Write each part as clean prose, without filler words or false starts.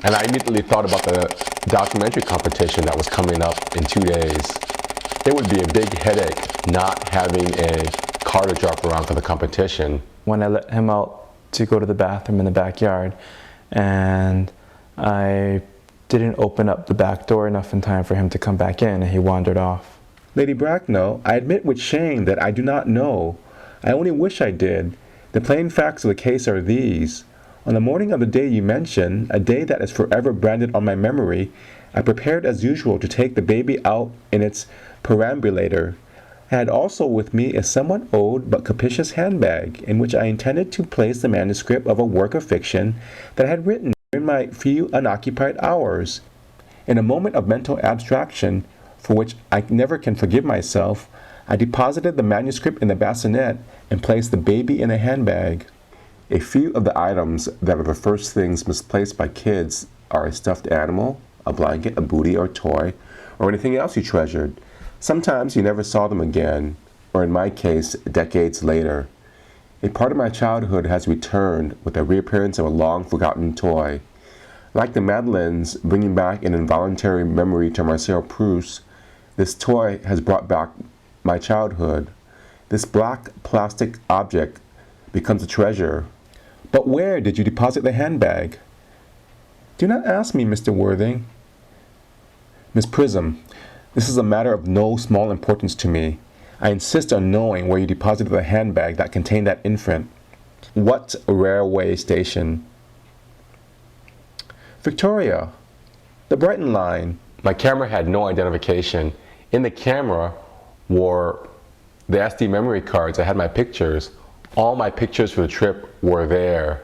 And I immediately thought about the documentary competition that was coming up in 2 days. It would be a big headache not having a car to drive around for the competition. When I let him out to go to the bathroom in the backyard, and I didn't open up the back door enough in time for him to come back in, and he wandered off. Lady Bracknell, I admit with shame that I do not know. I only wish I did. The plain facts of the case are these. On the morning of the day you mention, a day that is forever branded on my memory, I prepared as usual to take the baby out in its perambulator. I had also with me a somewhat old but capacious handbag, in which I intended to place the manuscript of a work of fiction that I had written during my few unoccupied hours. In a moment of mental abstraction, for which I never can forgive myself, I deposited the manuscript in the bassinet and placed the baby in a handbag. A few of the items that are the first things misplaced by kids are a stuffed animal, a blanket, a booty or toy, or anything else you treasured. Sometimes you never saw them again, or in my case, decades later. A part of my childhood has returned with the reappearance of a long-forgotten toy. Like the Madeleines bringing back an involuntary memory to Marcel Proust, this toy has brought back my childhood. This black plastic object becomes a treasure. But where did you deposit the handbag? Do not ask me, Mr. Worthing. Miss Prism, this is a matter of no small importance to me. I insist on knowing where you deposited the handbag that contained that infant. What railway station? Victoria, the Brighton line. My camera had no identification. In the camera were the SD memory cards. I had my pictures. All my pictures for the trip were there.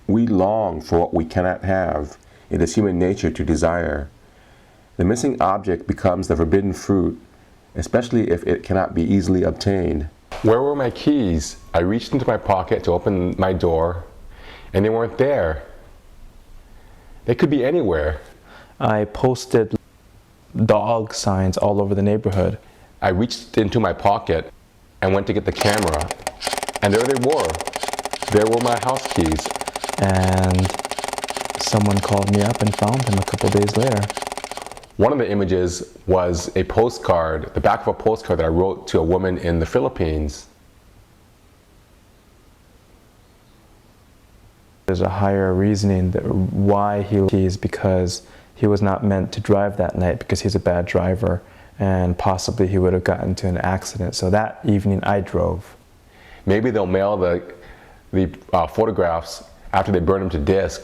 We long for what we cannot have. It is human nature to desire. The missing object becomes the forbidden fruit, especially if it cannot be easily obtained. Where were my keys? I reached into my pocket to open my door, and they weren't there. They could be anywhere. I posted dog signs all over the neighborhood. I reached into my pocket and went to get the camera, and there they were. There were my house keys. And someone called me up and found him a couple days later. One of the images was a postcard, the back of a postcard that I wrote to a woman in the Philippines. There's a higher reasoning that why he's because he was not meant to drive that night because he's a bad driver, and possibly he would have gotten into an accident. So that evening I drove. Maybe they'll mail the photographs after they burn them to disk.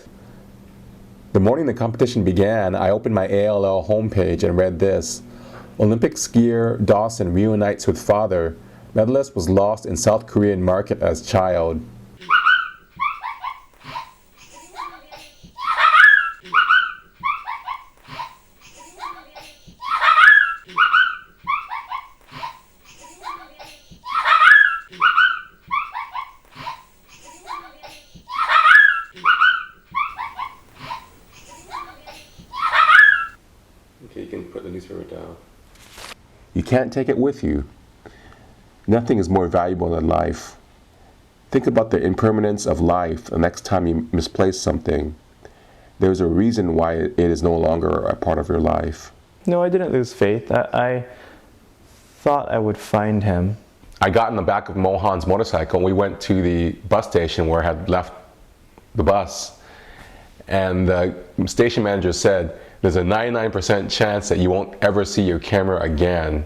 The morning the competition began, I opened my ALL homepage and read this. Olympic skier Dawson reunites with father. Medalist was lost in South Korean market as child. Okay, you can put the newspaper down. You can't take it with you. Nothing is more valuable than life. Think about the impermanence of life the next time you misplace something. There's a reason why it is no longer a part of your life. No, I didn't lose faith. I thought I would find him. I got in the back of Mohan's motorcycle and we went to the bus station where I had left the bus. And the station manager said, there's a 99% chance that you won't ever see your camera again.